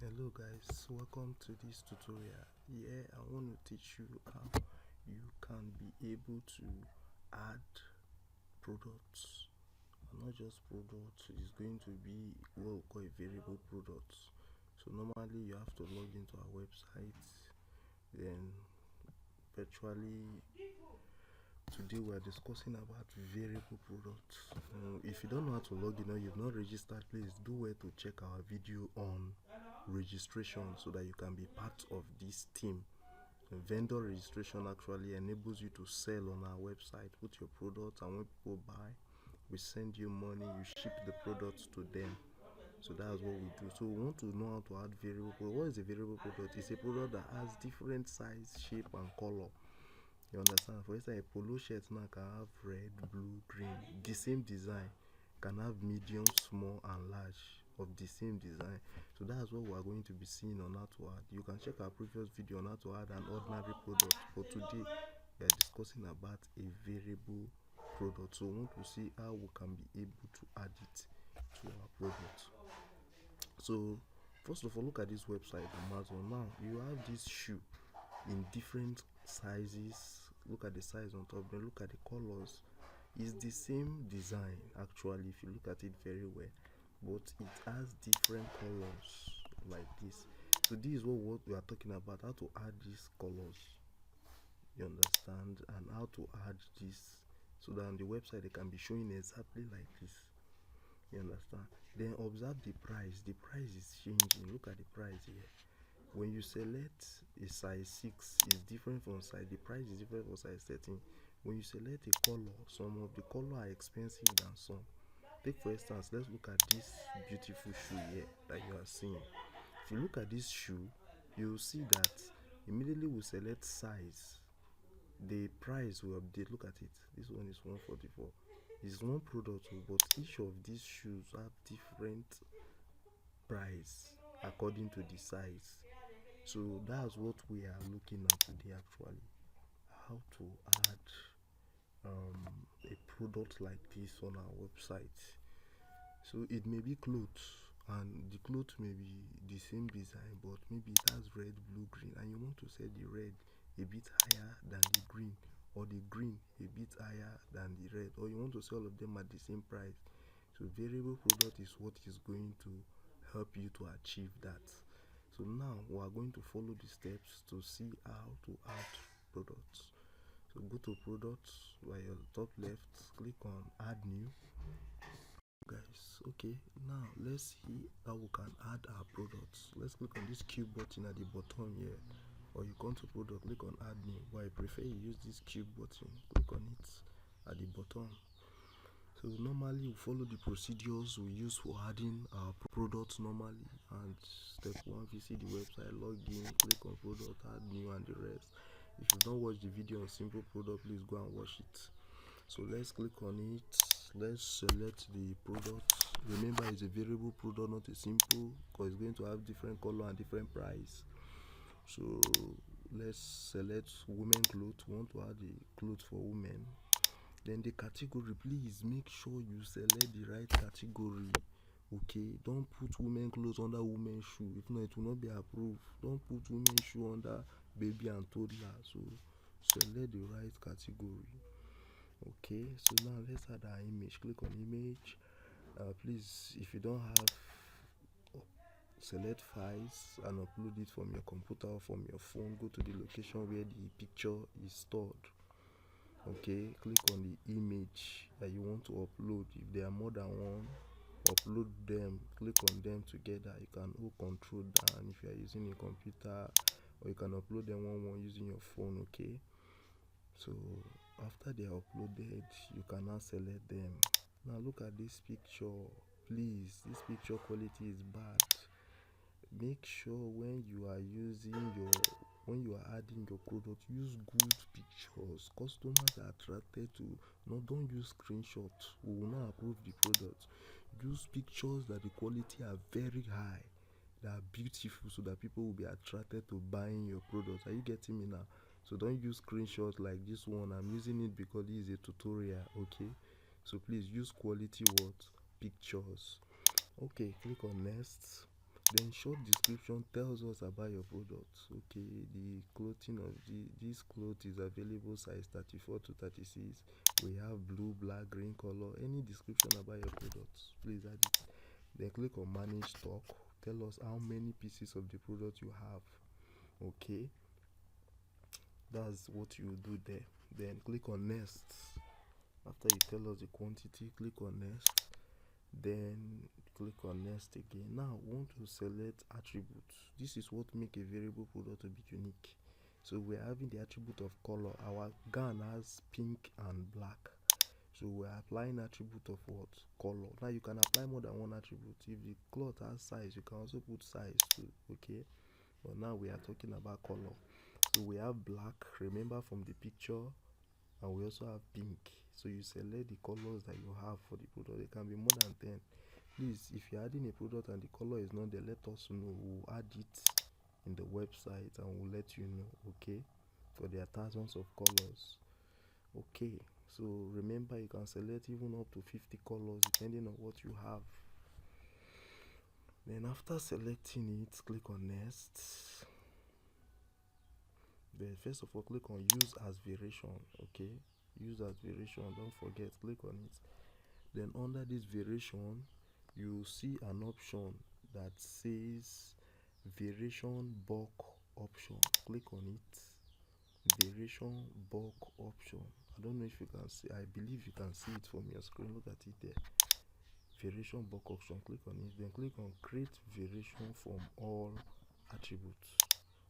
Hello guys, welcome to this tutorial. Here I want to teach you how you can be able to add products, and not just products. It's going to be what we call a variable products. So normally you have to log into our website, then virtually today we are discussing about variable products. If you don't know how to log in or you've not registered, please do well to check our video on registration so that you can be part of this team. Vendor registration actually enables you to sell on our website, put your products, and when people buy, we send you money, you ship the products to them. So that's what we do. So we want to know how to add variable product. What is a variable product? It's a product that has different size, shape, and color. You understand? For instance, a polo shirt now can have red, blue, green. The same design can have medium, small, and large of the same design. So that's what we are going to be seeing on how to add. You can check our previous video on how to add an ordinary product, but today we are discussing about a variable product. So we want to see how we can be able to add it to our product. So first of all, look at this website, Amazon. Now you have this shoe in different sizes. Look at the size on top, then look at the colors. It's the same design actually if you look at it very well, but it has different colors like this. So this is what we are talking about, how to add these colors, you understand, and how to add this so that on the website they can be showing exactly like this, you understand. Then observe the price. The price is changing. Look at the price here. When you select a size 6, is different from size, the price is different from size 13. When you select a color, some of the color are expensive than some. Take for instance, let's look at this beautiful shoe here that you are seeing. If you look at this shoe, you'll see that immediately we select size, the price will update. Look at it. This one is 144. It's one product, but each of these shoes have different price according to the size. So that's what we are looking at today actually, how to add a product like this on our website. So it may be clothes, and the clothes may be the same design, but maybe it has red, blue, green, and you want to sell the red a bit higher than the green, or the green a bit higher than the red, or you want to sell all of them at the same price. So variable product is what is going to help you to achieve that. So now we are going to follow the steps to see how to add products. So go to products by your top left, click on add new. Guys, okay, now let's see how we can add our products. Let's click on this cube button at the bottom here, or you come to product, click on add new. But I prefer you use this cube button, click on it at the bottom. So normally we follow the procedures we use for adding our products normally. And step 1, visit the website, log in, click on product, add new, and the rest. If you don't watch the video on simple product, please go and watch it. So let's click on it. Let's select the product. Remember, it's a variable product, not a simple, because it's going to have different color and different price. So let's select women clothes. We want to add the clothes for women. Then the category, please make sure you select the right category. Okay, don't put women clothes under women shoe, if not it will not be approved. Don't put women shoe under baby and toddler. So select the right category. Okay, so now let's add our image. Click on image. Please, if you don't have, select files and upload it from your computer or from your phone. Go to the location where the picture is stored. Okay, click on the image that you want to upload. If there are more than one, upload them. Click on them together. You can hold control down if you are using a computer, or you can upload them one using your phone. Okay, so after they are uploaded, you can now select them. Now look at this picture. Please, this picture quality is bad. Make sure when you are adding your product, use good pictures. Customers are attracted to. No, don't use screenshots. We will not approve the product. Use pictures that the quality are very high, that are beautiful, so that people will be attracted to buying your product. Are you getting me now? So don't use screenshots like this one. I'm using it because this is a tutorial. Okay, so please use quality what pictures. Okay, click on next. Then short description tells us about your product. Okay, the clothing of this cloth is available size 34 to 36. We have blue, black, green color. Any description about your product, please add it. Then click on manage stock. Tell us how many pieces of the product you have. Okay, that's what you do there. Then click on next. After you tell us the quantity, click on next. Then click on next again. Now we want to select attributes. This is what make a variable product to be unique. So we're having the attribute of color. Our gown has pink and black, so we're applying attribute of what? Color. Now you can apply more than one attribute. If the cloth has size, you can also put size too. Okay, but now we are talking about color. So we have black, remember from the picture, and we also have pink. So you select the colors that you have for the product. It can be more than 10. Please, if you're adding a product and the color is not there, let us know. We'll add it in the website and we'll let you know. Okay, for there are thousands of colors. Okay, so remember you can select even up to 50 colors depending on what you have. Then after selecting it, click on next. Then first of all, click on use as variation. Okay, use as variation, don't forget, click on it. Then under this variation, you see an option that says variation bulk option. Click on it. Variation bulk option. I don't know if you can see. I believe you can see it from your screen. Look at it there. Variation bulk option. Click on it. Then click on create variation from all attributes.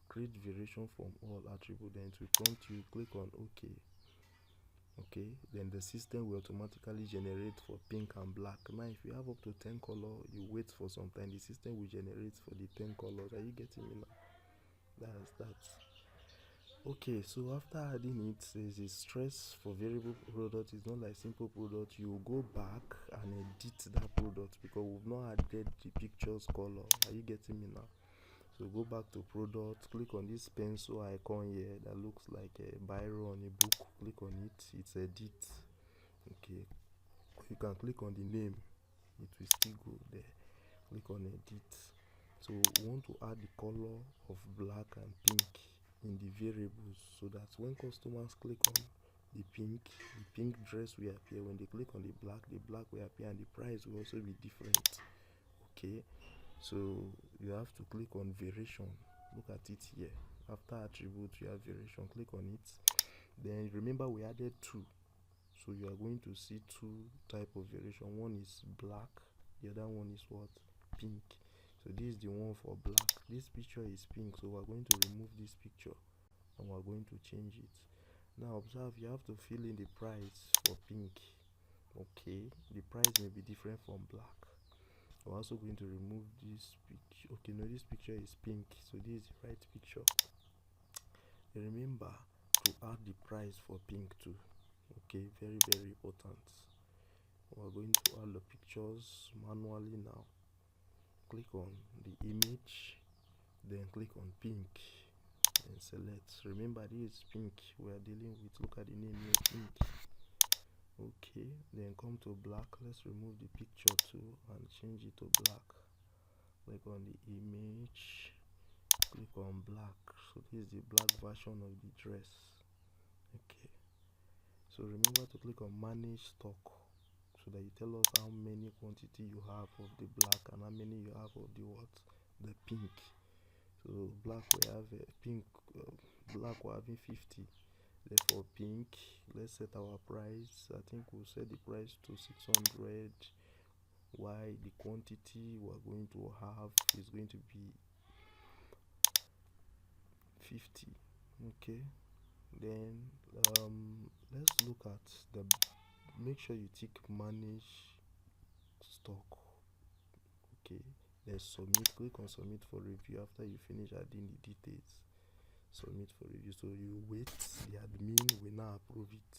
Create variation from all attributes. Then it will prompt you. Click on OK. Okay, then the system will automatically generate for pink and black. Now if you have up to 10 color, you wait for some time, the system will generate for the 10 colors. Are you getting me now? That's that. Okay, so after adding it, there's a stress for variable product. It's not like simple product. You go back and edit that product because we've not added the pictures color. Are you getting me now? So go back to product, click on this pencil icon here that looks like a biro on a book. Click on it, it's edit. Okay, you can click on the name, it will still go there. Click on edit. So we want to add the color of black and pink in the variables so that when customers click on the pink dress will appear. When they click on the black will appear, and the price will also be different. Okay, so you have to click on variation. Look at it here. After attribute, you have variation. Click on it. Then remember we added two, so you are going to see two type of variation. One is black, the other one is what? Pink. So this is the one for black. This picture is pink, so we're going to remove this picture and we're going to change it. Now observe, you have to fill in the price for pink. Okay, the price may be different from black. We're also going to remove this picture. Okay, no, this picture is pink, so this is the right picture. Remember to add the price for pink too. Okay, very important. We're going to add the pictures manually now. Click on the image, then click on pink and select. Remember this is pink we are dealing with. Look at the name here, pink. Okay, then come to black. Let's remove the picture too and change it to black. Click on the image, click on black. So this is the black version of the dress. Okay, so remember to click on manage stock so that you tell us how many quantity you have of the black and how many you have of the what? The pink. So black we have pink, black we're having 50. Therefore pink, let's set our price. I think we'll set the price to 600. Why? The quantity we're going to have is going to be 50. Okay, then let's look at the, make sure you tick manage stock. Okay, then submit. Click on submit for review. After you finish adding the details, submit for review. So you wait, the admin will now approve it.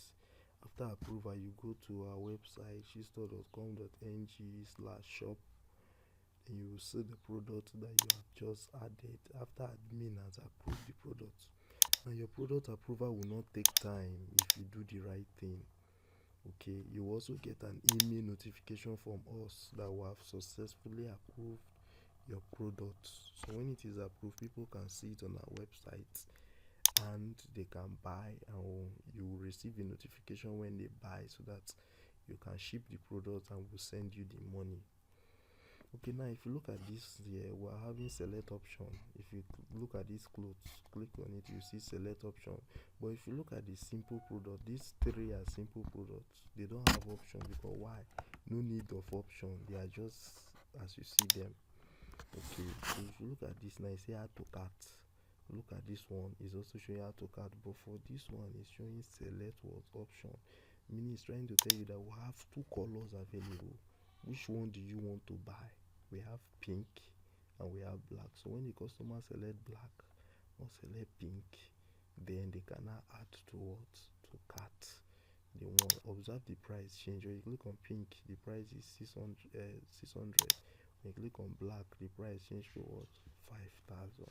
After approval, you go to our website shistore.com.ng/shop, and you will see the product that you have just added after admin has approved the product. Now your product approval will not take time if you do the right thing. Okay, you also get an email notification from us that we have successfully approved your product. So when it is approved, people can see it on our website and they can buy, and you will receive a notification when they buy so that you can ship the product and we'll send you the money. Okay, now if you look at this here, we're having select option. If you look at this clothes, click on it, you see select option. But if you look at the simple product, these three are simple products. They don't have option because why? No need of option. They are just as you see them. Okay, so if you look at this now, you say add to cart. Look at this one, is also showing how to cart, but for this one it's showing select what option, meaning it's trying to tell you that we have two colors available. Which one do you want to buy? We have pink and we have black. So when the customer select black or select pink, then they can now add to what? To cart. The one, observe the price change. When you click on pink, the price is 600. When you click on black, the price change to what? 5,000.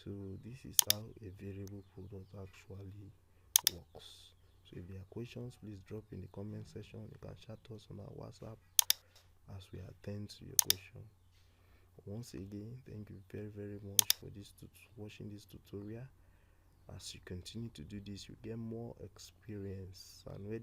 So this is how a variable product actually works. So if there are questions, please drop in the comment section. You can chat us on our WhatsApp as we attend to your question. Once again, thank you very much for watching this tutorial. As you continue to do this, you get more experience, and